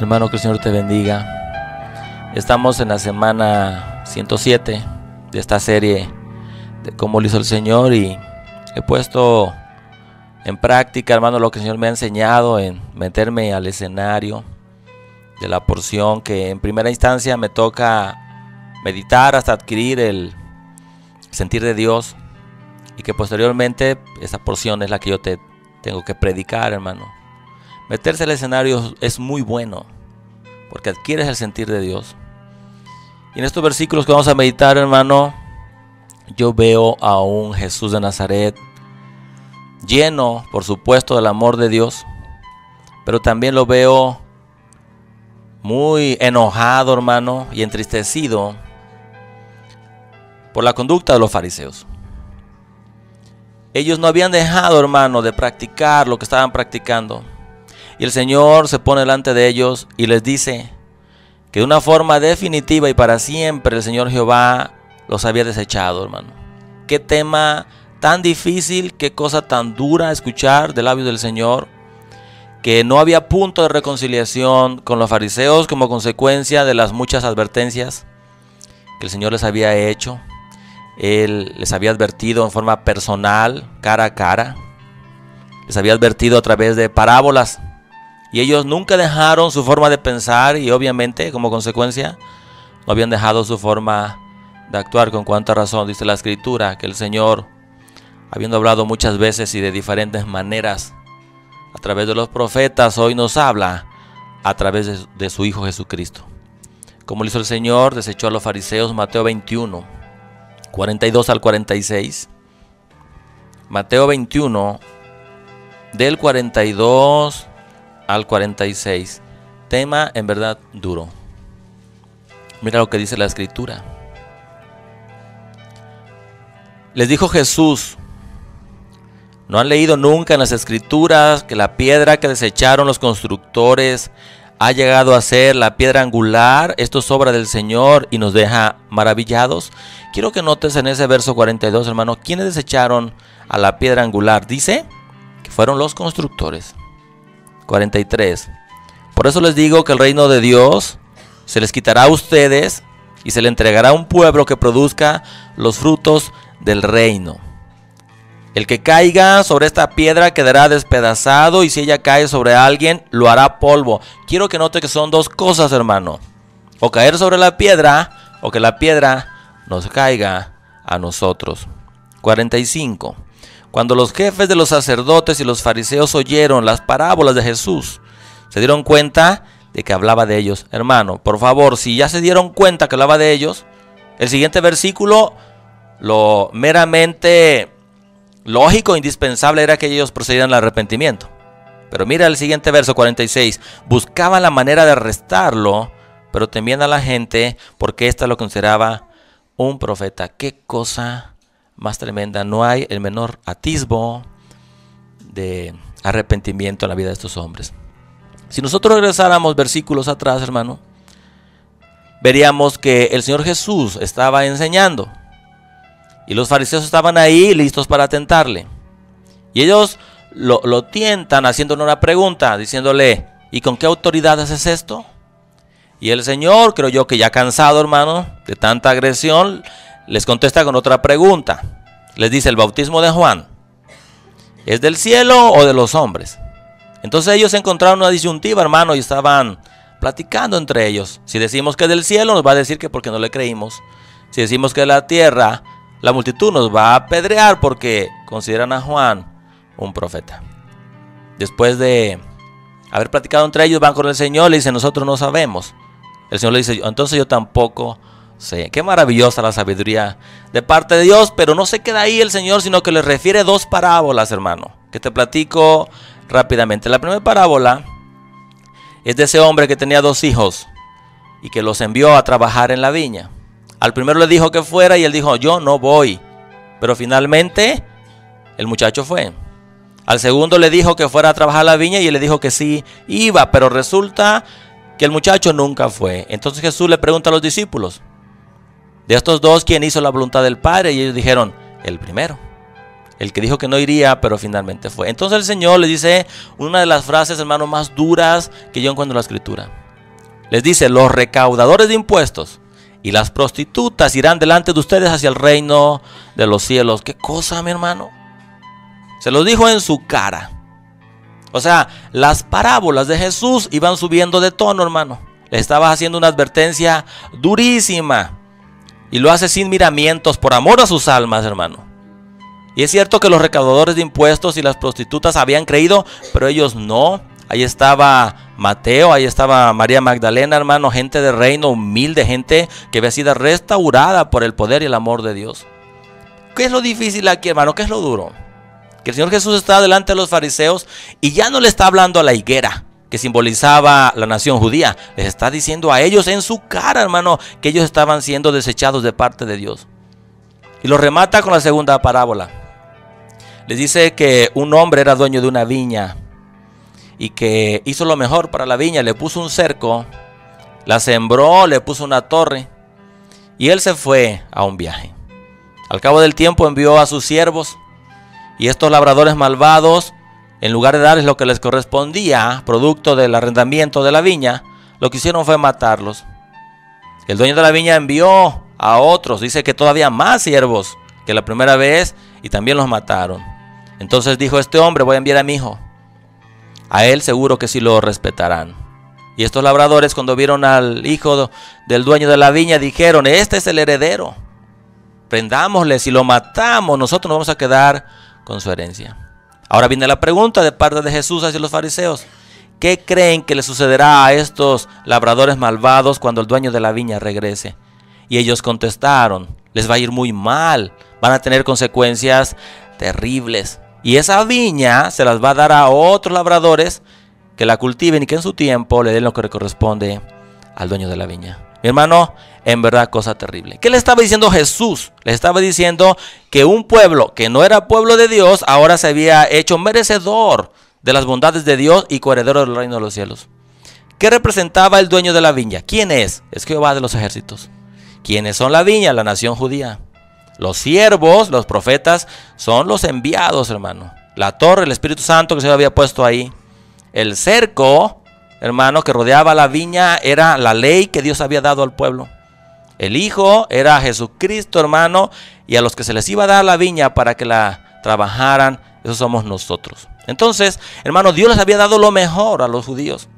Hermano, que el Señor te bendiga. Estamos en la semana 107 de esta serie de cómo lo hizo el Señor, y he puesto en práctica, hermano, lo que el Señor me ha enseñado en meterme al escenario de la porción que en primera instancia me toca meditar hasta adquirir el sentir de Dios, y que posteriormente esa porción es la que yo te tengo que predicar, hermano. Meterse al escenario es muy bueno porque adquieres el sentir de Dios. Y en estos versículos que vamos a meditar, hermano, yo veo a un Jesús de Nazaret lleno, por supuesto, del amor de Dios, pero también lo veo muy enojado, hermano, y entristecido por la conducta de los fariseos. Ellos no habían dejado, hermano, de practicar lo que estaban practicando. Y el Señor se pone delante de ellos y les dice que de una forma definitiva y para siempre el Señor Jehová los había desechado, hermano. Qué tema tan difícil, qué cosa tan dura escuchar del labio del Señor, que no había punto de reconciliación con los fariseos como consecuencia de las muchas advertencias que el Señor les había hecho. Él les había advertido en forma personal, cara a cara. Les había advertido a través de parábolas. Y ellos nunca dejaron su forma de pensar, y obviamente, como consecuencia, no habían dejado su forma de actuar. Con cuánta razón dice la Escritura que el Señor, habiendo hablado muchas veces y de diferentes maneras a través de los profetas, hoy nos habla a través de su Hijo Jesucristo. Como lo hizo el Señor, desechó a los fariseos. Mateo 21, 42 al 46. Mateo 21, del 42 al 46. Tema en verdad duro. Mira lo que dice la Escritura. Les dijo Jesús: ¿no han leído nunca en las Escrituras que la piedra que desecharon los constructores ha llegado a ser la piedra angular? Esto es obra del Señor y nos deja maravillados. Quiero que notes en ese verso 42, hermano, ¿quiénes desecharon a la piedra angular? Dice que fueron los constructores. 43. Por eso les digo que el reino de Dios se les quitará a ustedes y se le entregará a un pueblo que produzca los frutos del reino. El que caiga sobre esta piedra quedará despedazado, y si ella cae sobre alguien, lo hará polvo. Quiero que note que son dos cosas, hermano: o caer sobre la piedra, o que la piedra nos caiga a nosotros. 45. Cuando los jefes de los sacerdotes y los fariseos oyeron las parábolas de Jesús, se dieron cuenta de que hablaba de ellos. Hermano, por favor, si ya se dieron cuenta que hablaba de ellos, el siguiente versículo, lo meramente lógico, indispensable, era que ellos procedieran al arrepentimiento. Pero mira el siguiente verso 46. Buscaban la manera de arrestarlo, pero temían a la gente porque ésta lo consideraba un profeta. Qué cosa más tremenda. No hay el menor atisbo de arrepentimiento en la vida de estos hombres. Si nosotros regresáramos versículos atrás, hermano, veríamos que el Señor Jesús estaba enseñando y los fariseos estaban ahí listos para tentarle. Y ellos lo tientan haciéndole una pregunta, diciéndole: ¿y con qué autoridad haces esto? Y el Señor, creo yo que ya cansado, hermano, de tanta agresión, les contesta con otra pregunta. Les dice: ¿el bautismo de Juan es del cielo o de los hombres? Entonces ellos encontraron una disyuntiva, hermano, y estaban platicando entre ellos. Si decimos que es del cielo, nos va a decir que porque no le creímos. Si decimos que es de la tierra, la multitud nos va a apedrear porque consideran a Juan un profeta. Después de haber platicado entre ellos, van con el Señor y le dicen: nosotros no sabemos. El Señor le dice: entonces yo tampoco sé. Qué maravillosa la sabiduría de parte de Dios. Pero no se queda ahí el Señor, sino que les refiere dos parábolas, hermano, que te platico rápidamente. La primera parábola es de ese hombre que tenía dos hijos y que los envió a trabajar en la viña. Al primero le dijo que fuera y él dijo: yo no voy. Pero finalmente el muchacho fue. Al segundo le dijo que fuera a trabajar a la viña y él le dijo que sí iba, pero resulta que el muchacho nunca fue. Entonces Jesús le pregunta a los discípulos: de estos dos, ¿quién hizo la voluntad del Padre? Y ellos dijeron: el primero. el que dijo que no iría, pero finalmente fue. Entonces el Señor le dice una de las frases, hermano, más duras que yo encuentro en la Escritura. Les dice, los recaudadores de impuestos y las prostitutas irán delante de ustedes hacia el reino de los cielos. ¿Qué cosa, mi hermano? Se los dijo en su cara. O sea, las parábolas de Jesús iban subiendo de tono, hermano. Le estaba haciendo una advertencia durísima. Y lo hace sin miramientos, por amor a sus almas, hermano. Y es cierto que los recaudadores de impuestos y las prostitutas habían creído, pero ellos no. Ahí estaba Mateo, ahí estaba María Magdalena, hermano, gente de reino, humilde, gente que había sido restaurada por el poder y el amor de Dios. ¿Qué es lo difícil aquí, hermano? ¿Qué es lo duro? Que el Señor Jesús está delante de los fariseos y ya no le está hablando a la higuera que simbolizaba la nación judía. Les está diciendo a ellos en su cara, hermano, que ellos estaban siendo desechados de parte de Dios. Y lo remata con la segunda parábola. Les dice que un hombre era dueño de una viña y que hizo lo mejor para la viña. Le puso un cerco, la sembró, le puso una torre y él se fue a un viaje. Al cabo del tiempo envió a sus siervos y estos labradores malvados, en lugar de darles lo que les correspondía, producto del arrendamiento de la viña, lo que hicieron fue matarlos. El dueño de la viña envió a otros, dice que todavía más siervos que la primera vez, y también los mataron. Entonces dijo este hombre, voy a enviar a mi hijo. A él seguro que sí lo respetarán. Y estos labradores, cuando vieron al hijo del dueño de la viña, dijeron, este es el heredero. Prendámosle, si lo matamos, nosotros nos vamos a quedar con su herencia. Ahora viene la pregunta de parte de Jesús hacia los fariseos. ¿Qué creen que le sucederá a estos labradores malvados cuando el dueño de la viña regrese? Y ellos contestaron, les va a ir muy mal, van a tener consecuencias terribles. Y esa viña se las va a dar a otros labradores que la cultiven y que en su tiempo le den lo que le corresponde al dueño de la viña. Mi hermano, en verdad cosa terrible. ¿Qué le estaba diciendo Jesús? Le estaba diciendo que un pueblo que no era pueblo de Dios ahora se había hecho merecedor de las bondades de Dios y coheredero del reino de los cielos. ¿Qué representaba el dueño de la viña? ¿Quién es? Es Jehová de los ejércitos. ¿Quiénes son la viña? La nación judía. Los siervos, los profetas, son los enviados, hermano. La torre, el Espíritu Santo que se había puesto ahí. El cerco, hermano, que rodeaba la viña era la ley que Dios había dado al pueblo. El Hijo era Jesucristo, hermano, y a los que se les iba a dar la viña para que la trabajaran, esos somos nosotros. Entonces, hermano, Dios les había dado lo mejor a los judíos.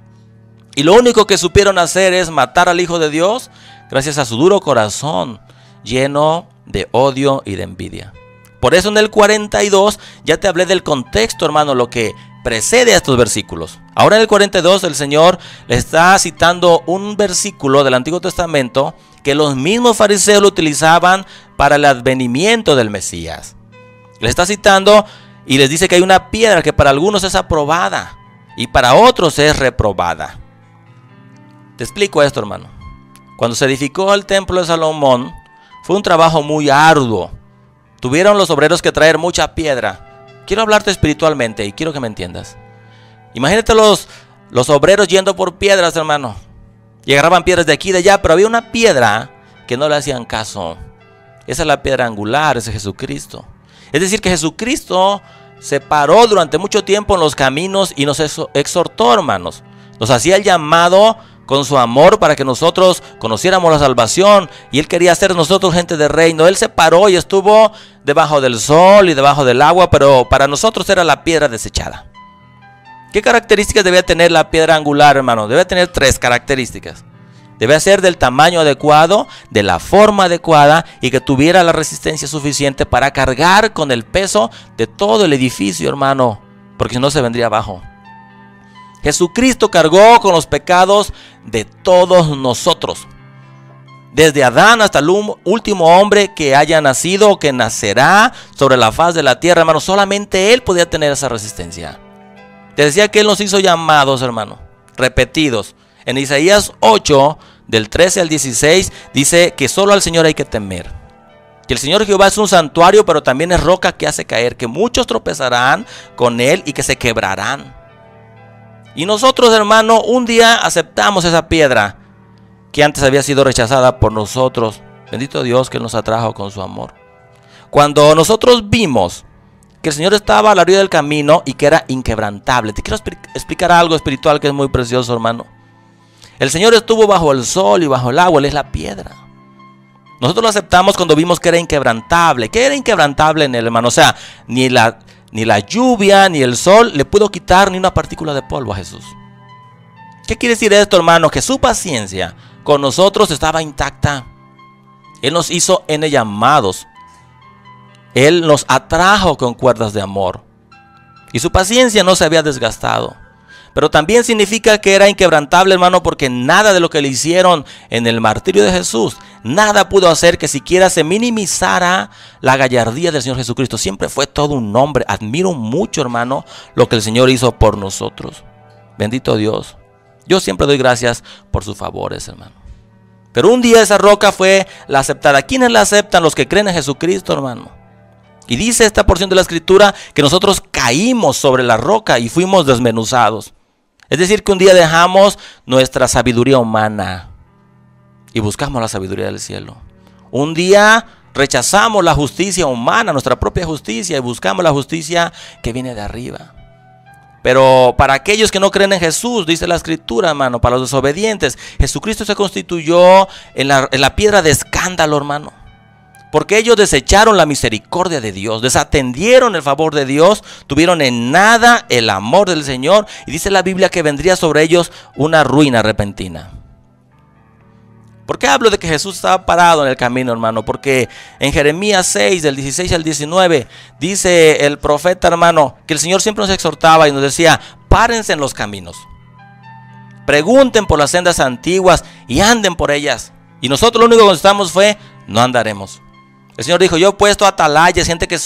Y lo único que supieron hacer es matar al Hijo de Dios gracias a su duro corazón, lleno de odio y de envidia. Por eso en el 42 ya te hablé del contexto, hermano, lo que precede a estos versículos. Ahora en el 42 el Señor le está citando un versículo del Antiguo Testamento que los mismos fariseos lo utilizaban para el advenimiento del Mesías. Le está citando y les dice que hay una piedra que para algunos es aprobada y para otros es reprobada. Te explico esto, hermano. Cuando se edificó el templo de Salomón, fue un trabajo muy arduo. Tuvieron los obreros que traer mucha piedra. Quiero hablarte espiritualmente y quiero que me entiendas. Imagínate los obreros yendo por piedras, hermano. Y agarraban piedras de aquí y de allá, pero había una piedra que no le hacían caso. Esa es la piedra angular, ese es Jesucristo. Es decir, que Jesucristo se paró durante mucho tiempo en los caminos y nos exhortó, hermanos. Nos hacía el llamado con su amor para que nosotros conociéramos la salvación. Y Él quería hacer nosotros gente de reino. Él se paró y estuvo debajo del sol y debajo del agua, pero para nosotros era la piedra desechada. ¿Qué características debía tener la piedra angular, hermano? Debe tener 3 características. Debe ser del tamaño adecuado, de la forma adecuada y que tuviera la resistencia suficiente para cargar con el peso de todo el edificio, hermano, porque si no se vendría abajo. Jesucristo cargó con los pecados de todos nosotros. Desde Adán hasta el último hombre que haya nacido o que nacerá sobre la faz de la tierra, hermano, solamente Él podía tener esa resistencia. Te decía que Él nos hizo llamados, hermano, repetidos. En Isaías 8, del 13 al 16, dice que solo al Señor hay que temer. Que el Señor Jehová es un santuario, pero también es roca que hace caer. Que muchos tropezarán con Él y que se quebrarán. Y nosotros, hermano, un día aceptamos esa piedra que antes había sido rechazada por nosotros. Bendito Dios que Él nos atrajo con su amor. Cuando nosotros vimos que el Señor estaba a la orilla del camino y que era inquebrantable. Te quiero explicar algo espiritual que es muy precioso, hermano. El Señor estuvo bajo el sol y bajo el agua, Él es la piedra. Nosotros lo aceptamos cuando vimos que era inquebrantable. ¿Qué era inquebrantable en Él, hermano? O sea, ni la lluvia ni el sol le pudo quitar ni una partícula de polvo a Jesús. ¿Qué quiere decir esto, hermano? Que su paciencia con nosotros estaba intacta. Él nos hizo llamados. Él nos atrajo con cuerdas de amor. Y su paciencia no se había desgastado. Pero también significa que era inquebrantable, hermano, porque nada de lo que le hicieron en el martirio de Jesús, nada pudo hacer que siquiera se minimizara la gallardía del Señor Jesucristo. Siempre fue todo un hombre. Admiro mucho, hermano, lo que el Señor hizo por nosotros. Bendito Dios. Yo siempre doy gracias por sus favores, hermano. Pero un día esa roca fue la aceptada. ¿Quiénes la aceptan? Los que creen en Jesucristo, hermano. Y dice esta porción de la Escritura que nosotros caímos sobre la roca y fuimos desmenuzados. Es decir, que un día dejamos nuestra sabiduría humana y buscamos la sabiduría del cielo. Un día rechazamos la justicia humana, nuestra propia justicia, y buscamos la justicia que viene de arriba. Pero para aquellos que no creen en Jesús, dice la Escritura, hermano, para los desobedientes, Jesucristo se constituyó en la piedra de escándalo, hermano. Porque ellos desecharon la misericordia de Dios, desatendieron el favor de Dios, tuvieron en nada el amor del Señor. Y dice la Biblia que vendría sobre ellos una ruina repentina. ¿Por qué hablo de que Jesús estaba parado en el camino, hermano? Porque en Jeremías 6, del 16 al 19, dice el profeta, hermano, que el Señor siempre nos exhortaba y nos decía: párense en los caminos, pregunten por las sendas antiguas y anden por ellas. Y nosotros lo único que contestamos fue: no andaremos. El Señor dijo: yo he puesto atalayas, gente que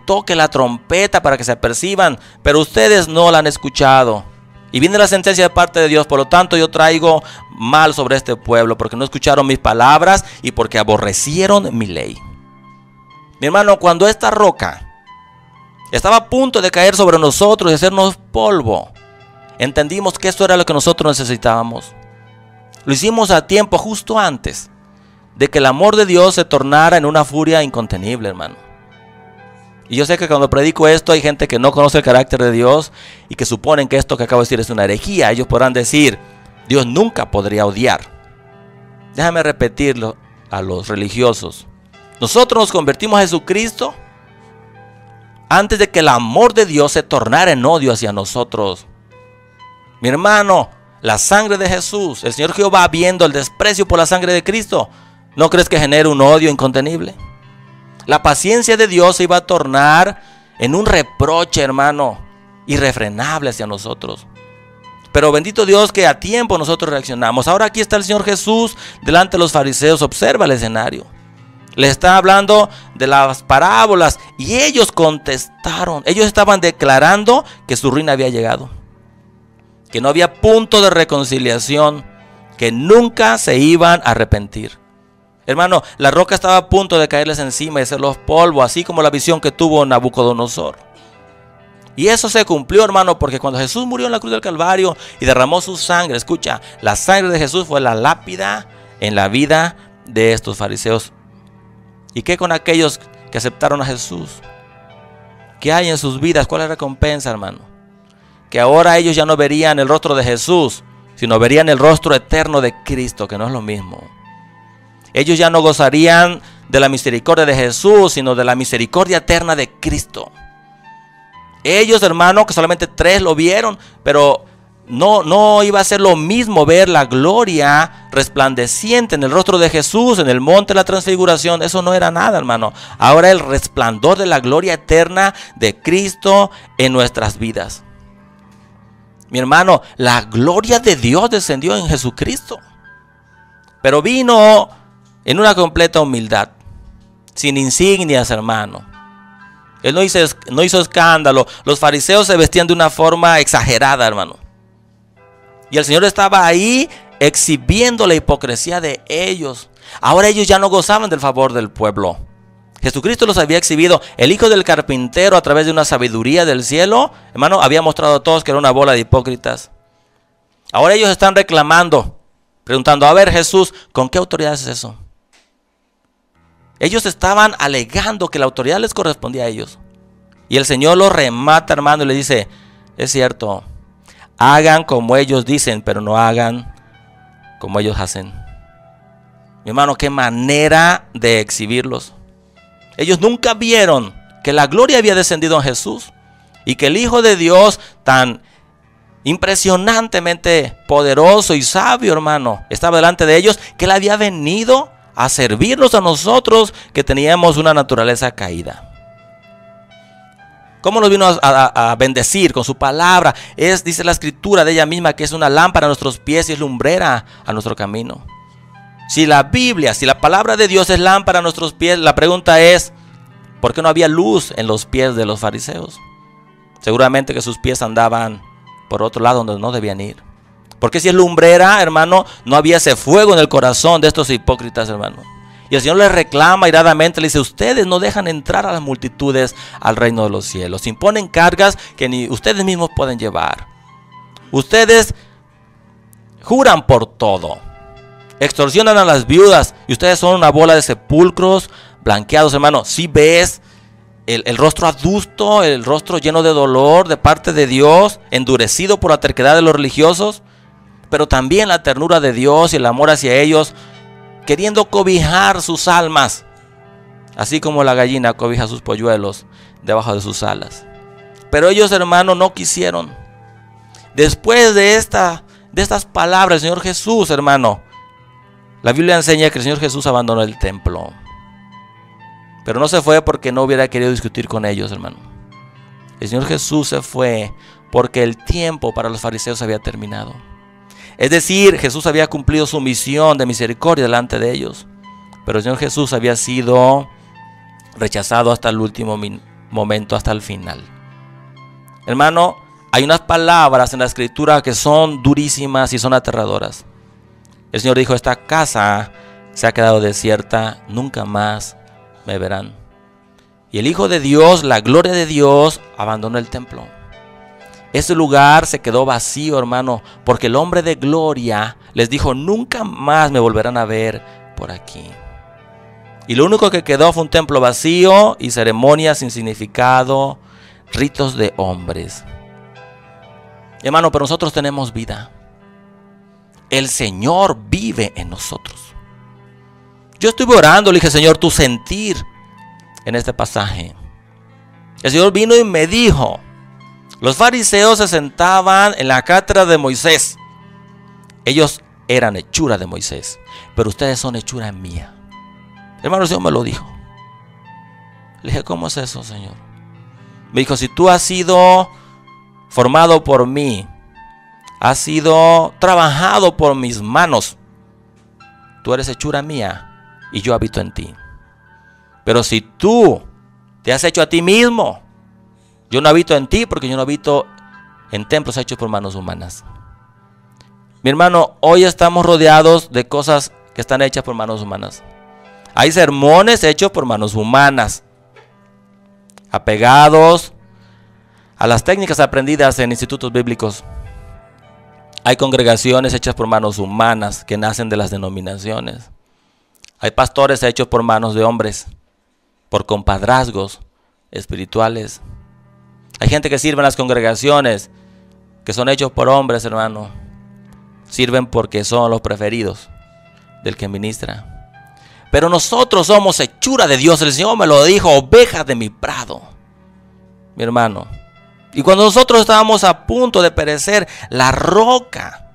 toque la trompeta para que se aperciban, pero ustedes no la han escuchado. Y viene la sentencia de parte de Dios: por lo tanto yo traigo mal sobre este pueblo, porque no escucharon mis palabras y porque aborrecieron mi ley. Mi hermano, cuando esta roca estaba a punto de caer sobre nosotros y hacernos polvo, entendimos que esto era lo que nosotros necesitábamos. Lo hicimos a tiempo, justo antes de que el amor de Dios se tornara en una furia incontenible, hermano. Y yo sé que cuando predico esto hay gente que no conoce el carácter de Dios y que suponen que esto que acabo de decir es una herejía. Ellos podrán decir: Dios nunca podría odiar. Déjame repetirlo a los religiosos. Nosotros nos convertimos a Jesucristo antes de que el amor de Dios se tornara en odio hacia nosotros. Mi hermano, la sangre de Jesús, el Señor Jehová, viendo el desprecio por la sangre de Cristo, ¿no crees que genera un odio incontenible? La paciencia de Dios se iba a tornar en un reproche, hermano, irrefrenable hacia nosotros. Pero bendito Dios que a tiempo nosotros reaccionamos. Ahora aquí está el Señor Jesús delante de los fariseos. Observa el escenario. Les está hablando de las parábolas y ellos contestaron. Ellos estaban declarando que su ruina había llegado, que no había punto de reconciliación, que nunca se iban a arrepentir. Hermano, la roca estaba a punto de caerles encima y hacerlos polvo, así como la visión que tuvo Nabucodonosor. Y eso se cumplió, hermano, porque cuando Jesús murió en la cruz del Calvario y derramó su sangre, escucha, la sangre de Jesús fue la lápida en la vida de estos fariseos. ¿Y qué con aquellos que aceptaron a Jesús? ¿Qué hay en sus vidas? ¿Cuál es la recompensa, hermano? Que ahora ellos ya no verían el rostro de Jesús, sino verían el rostro eterno de Cristo, que no es lo mismo. Ellos ya no gozarían de la misericordia de Jesús, sino de la misericordia eterna de Cristo. Ellos, hermano, que solamente 3 lo vieron, pero no iba a ser lo mismo ver la gloria resplandeciente en el rostro de Jesús en el monte de la transfiguración. Eso no era nada, hermano. Ahora el resplandor de la gloria eterna de Cristo en nuestras vidas. Mi hermano, la gloria de Dios descendió en Jesucristo, pero vino en una completa humildad, sin insignias, hermano. Él no hizo escándalo. Los fariseos se vestían de una forma exagerada, hermano. Y el Señor estaba ahí exhibiendo la hipocresía de ellos. Ahora ellos ya no gozaban del favor del pueblo. Jesucristo los había exhibido. El hijo del carpintero, a través de una sabiduría del cielo, hermano, había mostrado a todos que era una bola de hipócritas. Ahora ellos están reclamando, preguntando: a ver, Jesús, ¿con qué autoridad es eso? Ellos estaban alegando que la autoridad les correspondía a ellos. Y el Señor los remata, hermano, y le dice: es cierto, hagan como ellos dicen, pero no hagan como ellos hacen. Mi hermano, qué manera de exhibirlos. Ellos nunca vieron que la gloria había descendido en Jesús y que el Hijo de Dios, tan impresionantemente poderoso y sabio, hermano, estaba delante de ellos, que Él había venido a servirnos a nosotros que teníamos una naturaleza caída. ¿Cómo nos vino a bendecir? Con su palabra. Dice la escritura de ella misma que es una lámpara a nuestros pies y es lumbrera a nuestro camino. Si la Biblia, si la palabra de Dios es lámpara a nuestros pies, la pregunta es, ¿por qué no había luz en los pies de los fariseos? Seguramente que sus pies andaban por otro lado donde no debían ir. Porque si es lumbrera, hermano, no había ese fuego en el corazón de estos hipócritas, hermano. Y el Señor les reclama iradamente, le dice, ustedes no dejan entrar a las multitudes al reino de los cielos. Imponen cargas que ni ustedes mismos pueden llevar. Ustedes juran por todo. Extorsionan a las viudas y ustedes son una bola de sepulcros blanqueados, hermano. Si ves el rostro adusto, el rostro lleno de dolor de parte de Dios, endurecido por la terquedad de los religiosos, pero también la ternura de Dios y el amor hacia ellos, queriendo cobijar sus almas, así como la gallina cobija sus polluelos debajo de sus alas. Pero ellos, hermano, no quisieron. Después de estas palabras, el Señor Jesús, hermano, la Biblia enseña que el Señor Jesús abandonó el templo. Pero no se fue porque no hubiera querido discutir con ellos, hermano. El Señor Jesús se fue porque el tiempo para los fariseos había terminado. Es decir, Jesús había cumplido su misión de misericordia delante de ellos. Pero el Señor Jesús había sido rechazado hasta el último momento, hasta el final. Hermano, hay unas palabras en la Escritura que son durísimas y son aterradoras. El Señor dijo, esta casa se ha quedado desierta, nunca más me verán. Y el Hijo de Dios, la gloria de Dios, abandonó el templo. Ese lugar se quedó vacío, hermano, porque el hombre de gloria les dijo, nunca más me volverán a ver por aquí. Y lo único que quedó fue un templo vacío y ceremonias sin significado, ritos de hombres. Hermano, pero nosotros tenemos vida. El Señor vive en nosotros. Yo estuve orando, le dije, Señor, tu sentir en este pasaje. El Señor vino y me dijo, los fariseos se sentaban en la cátedra de Moisés. Ellos eran hechura de Moisés, pero ustedes son hechura mía. Hermano, el Señor me lo dijo. Le dije, ¿cómo es eso, Señor? Me dijo, si tú has sido formado por mí, has sido trabajado por mis manos, tú eres hechura mía y yo habito en ti. Pero si tú te has hecho a ti mismo, yo no habito en ti porque yo no habito en templos hechos por manos humanas. Mi hermano, hoy estamos rodeados de cosas que están hechas por manos humanas. Hay sermones hechos por manos humanas, apegados a las técnicas aprendidas en institutos bíblicos. Hay congregaciones hechas por manos humanas que nacen de las denominaciones. Hay pastores hechos por manos de hombres, por compadrazgos espirituales. Hay gente que sirve en las congregaciones que son hechos por hombres, hermano. Sirven porque son los preferidos del que ministra. Pero nosotros somos hechura de Dios. El Señor me lo dijo, ovejas de mi prado, mi hermano. Y cuando nosotros estábamos a punto de perecer, la roca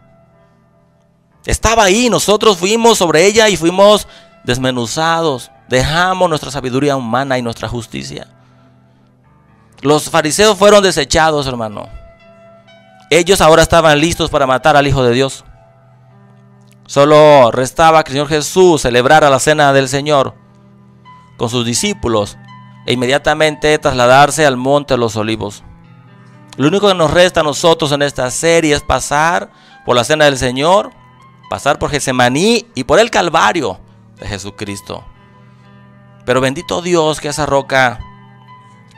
estaba ahí. Nosotros fuimos sobre ella y fuimos desmenuzados. Dejamos nuestra sabiduría humana y nuestra justicia. Los fariseos fueron desechados, hermano. Ellos ahora estaban listos para matar al Hijo de Dios. Solo restaba que el Señor Jesús celebrara la cena del Señor con sus discípulos e inmediatamente trasladarse al monte de los Olivos. Lo único que nos resta a nosotros en esta serie es pasar por la cena del Señor, pasar por Getsemaní y por el Calvario de Jesucristo. Pero bendito Dios que esa roca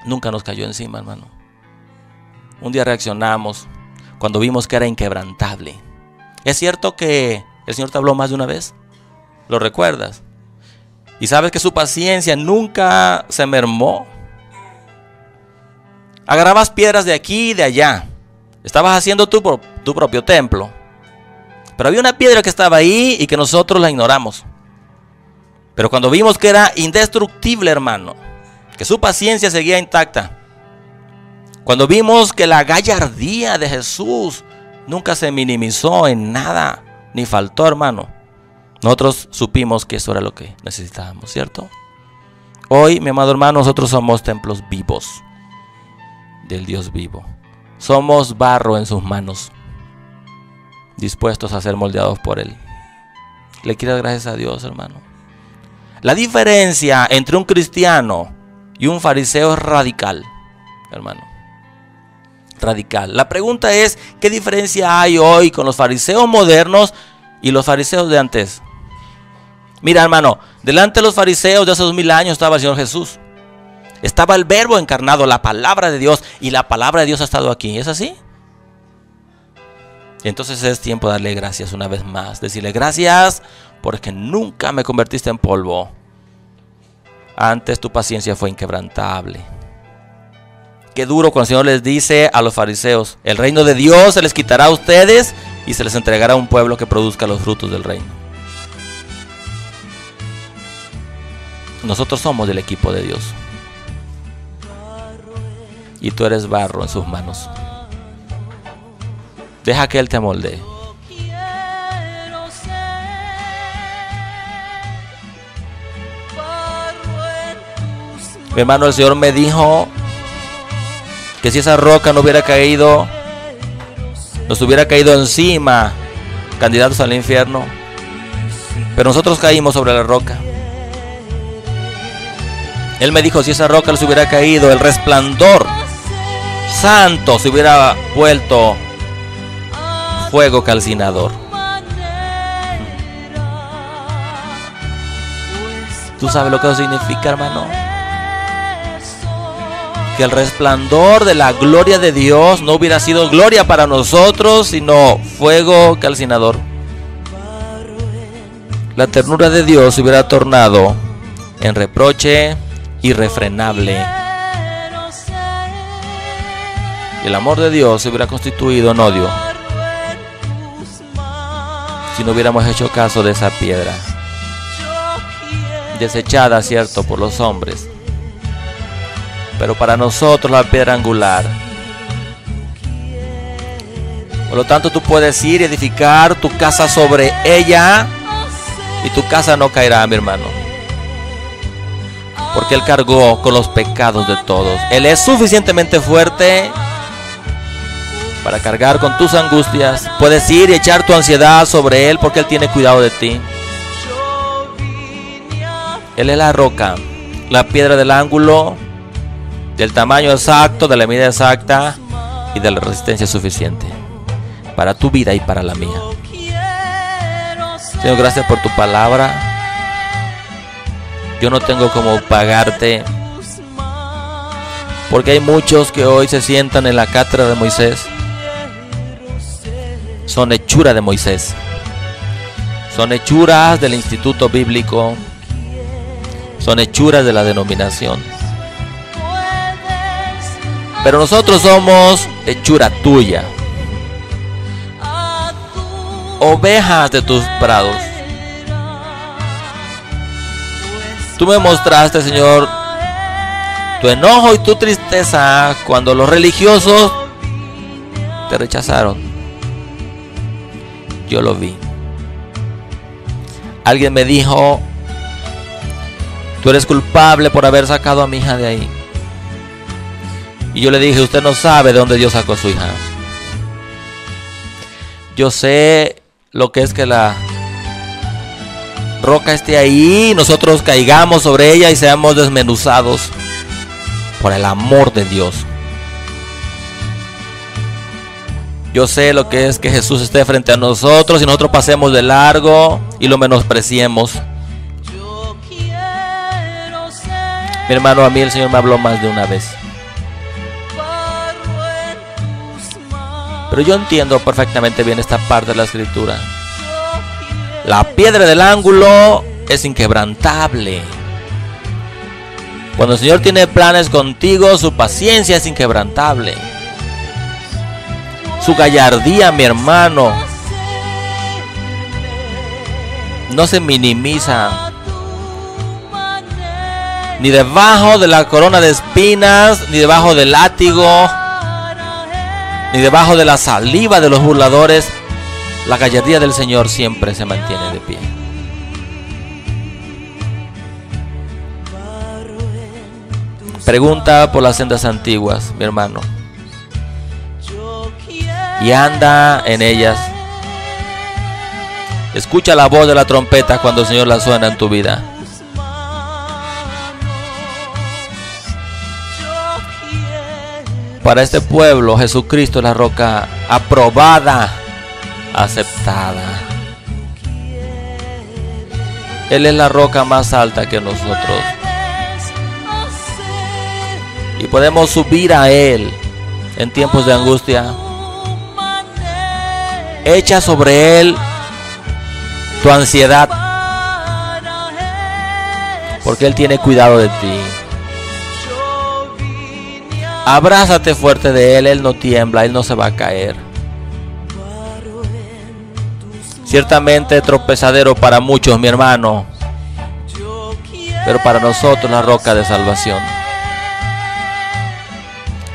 nunca nos cayó encima, hermano. Un día reaccionamos cuando vimos que era inquebrantable. ¿Es cierto que el Señor te habló más de una vez? ¿Lo recuerdas? Y sabes que su paciencia nunca se mermó. Agarrabas piedras de aquí y de allá. Estabas haciendo tu propio templo. Pero había una piedra que estaba ahí y que nosotros la ignoramos. Pero cuando vimos que era indestructible, hermano, que su paciencia seguía intacta, cuando vimos que la gallardía de Jesús nunca se minimizó en nada, ni faltó, hermano, nosotros supimos que eso era lo que necesitábamos, ¿cierto? Hoy, mi amado hermano, nosotros somos templos vivos del Dios vivo. Somos barro en sus manos, dispuestos a ser moldeados por Él. Le quiero dar gracias a Dios, hermano. La diferencia entre un cristiano y un fariseo es radical, hermano. Radical. La pregunta es, ¿qué diferencia hay hoy con los fariseos modernos y los fariseos de antes? Mira, hermano, delante de los fariseos de hace 2000 años estaba el Señor Jesús. Estaba el Verbo encarnado, la palabra de Dios, y la palabra de Dios ha estado aquí. ¿Es así? Y entonces es tiempo de darle gracias una vez más. Decirle gracias porque nunca me convertiste en polvo. Antes tu paciencia fue inquebrantable. Qué duro cuando el Señor les dice a los fariseos: el reino de Dios se les quitará a ustedes y se les entregará a un pueblo que produzca los frutos del reino. Nosotros somos del equipo de Dios. Y tú eres barro en sus manos. Deja que Él te moldee. Mi hermano, el Señor me dijo que si esa roca no hubiera caído, nos hubiera caído encima, candidatos al infierno. Pero nosotros caímos sobre la roca. Él me dijo, si esa roca les hubiera caído, el resplandor santo se hubiera vuelto fuego calcinador. ¿Tú sabes lo que eso significa, hermano? Que el resplandor de la gloria de Dios no hubiera sido gloria para nosotros, sino fuego calcinador. La ternura de Dios se hubiera tornado en reproche irrefrenable. Y el amor de Dios se hubiera constituido en odio si no hubiéramos hecho caso de esa piedra, desechada, cierto, por los hombres, pero para nosotros la piedra angular. Por lo tanto, tú puedes ir y edificar tu casa sobre ella y tu casa no caerá, mi hermano, porque Él cargó con los pecados de todos. Él es suficientemente fuerte para cargar con tus angustias. Puedes ir y echar tu ansiedad sobre Él porque Él tiene cuidado de ti. Él es la roca, la piedra del ángulo, del tamaño exacto, de la medida exacta y de la resistencia suficiente para tu vida y para la mía. Señor, gracias por tu palabra. Yo no tengo cómo pagarte, porque hay muchos que hoy se sientan en la cátedra de Moisés. Son hechura de Moisés. Son hechuras del instituto bíblico. Son hechuras de la denominación. Pero nosotros somos hechura tuya. Ovejas de tus prados. Tú me mostraste, Señor, tu enojo y tu tristeza cuando los religiosos te rechazaron. Yo lo vi. Alguien me dijo: tú eres culpable por haber sacado a mi hija de ahí. Y yo le dije: usted no sabe de dónde Dios sacó a su hija. Yo sé lo que es que la roca esté ahí, nosotros caigamos sobre ella y seamos desmenuzados por el amor de Dios. Yo sé lo que es que Jesús esté frente a nosotros y nosotros pasemos de largo y lo menospreciemos. Mi hermano, a mí el Señor me habló más de una vez. Pero yo entiendo perfectamente bien esta parte de la Escritura. La piedra del ángulo es inquebrantable. Cuando el Señor tiene planes contigo, su paciencia es inquebrantable. Su gallardía, mi hermano, no se minimiza. Ni debajo de la corona de espinas, ni debajo del látigo, ni debajo de la saliva de los burladores, la gallardía del Señor siempre se mantiene de pie. Pregunta por las sendas antiguas, mi hermano, y anda en ellas. Escucha la voz de la trompeta cuando el Señor la suena en tu vida. Para este pueblo, Jesucristo es la roca aprobada, aceptada. Él es la roca más alta que nosotros. Y podemos subir a Él en tiempos de angustia. Echa sobre Él tu ansiedad, porque Él tiene cuidado de ti. Abrázate fuerte de Él, Él no tiembla, Él no se va a caer. Ciertamente tropezadero para muchos, mi hermano, pero para nosotros la roca de salvación.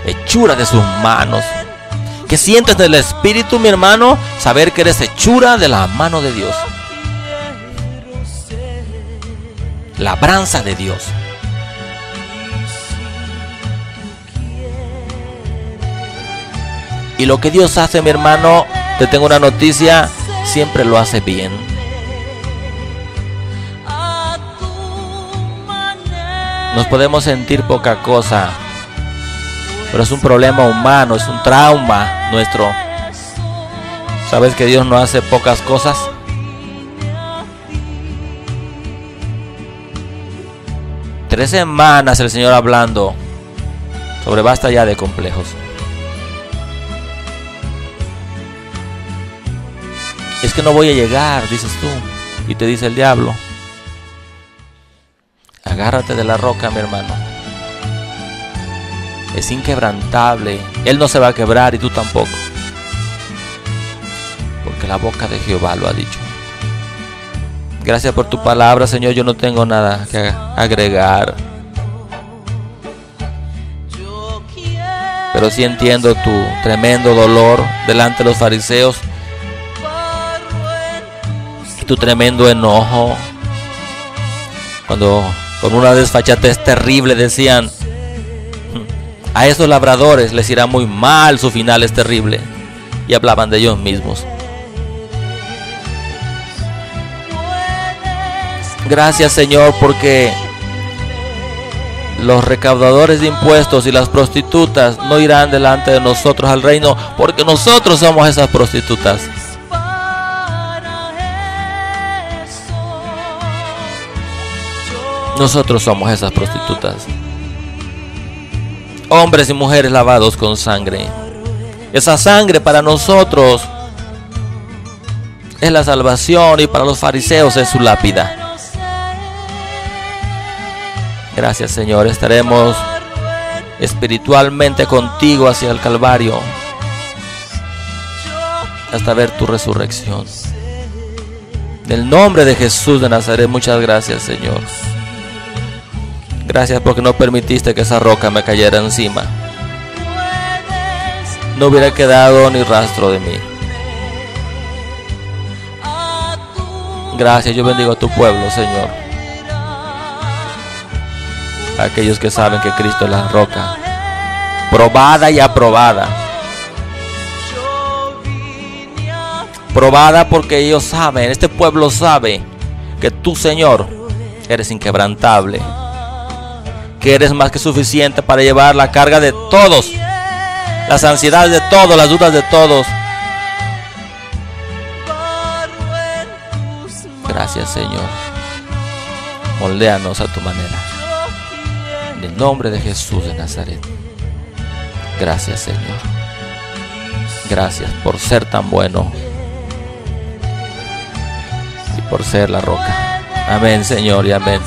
Hechura de sus manos. ¿Qué sientes del Espíritu, mi hermano? Saber que eres hechura de la mano de Dios. Labranza de Dios. Y lo que Dios hace, mi hermano, te tengo una noticia, siempre lo hace bien. Nos podemos sentir poca cosa, pero es un problema humano, es un trauma nuestro. ¿Sabes que Dios no hace pocas cosas? Tres semanas el Señor hablando sobre basta ya de complejos. Es que no voy a llegar, dices tú, y te dice el diablo. Agárrate de la roca, mi hermano. Es inquebrantable. Él no se va a quebrar y tú tampoco, porque la boca de Jehová lo ha dicho. Gracias por tu palabra, Señor. Yo no tengo nada que agregar, pero sí entiendo tu tremendo dolor delante de los fariseos, tu tremendo enojo, cuando con una desfachatez terrible decían: a esos labradores les irá muy mal, su final es terrible, y hablaban de ellos mismos. Gracias, Señor, porque los recaudadores de impuestos y las prostitutas no irán delante de nosotros al reino, porque nosotros somos esas prostitutas. Nosotros somos esas prostitutas. Hombres y mujeres lavados con sangre. Esa sangre para nosotros es la salvación, y para los fariseos es su lápida. Gracias, Señor. Estaremos espiritualmente contigo hacia el Calvario hasta ver tu resurrección. En el nombre de Jesús de Nazaret, muchas gracias, Señor. Gracias porque no permitiste que esa roca me cayera encima. No hubiera quedado ni rastro de mí. Gracias, yo bendigo a tu pueblo, Señor. A aquellos que saben que Cristo es la roca, probada y aprobada. Probada porque ellos saben, este pueblo sabe que tú, Señor, eres inquebrantable, que eres más que suficiente para llevar la carga de todos, las ansiedades de todos, las dudas de todos. Gracias, Señor. Moldéanos a tu manera. En el nombre de Jesús de Nazaret. Gracias, Señor. Gracias por ser tan bueno y por ser la roca. Amén, Señor, y amén.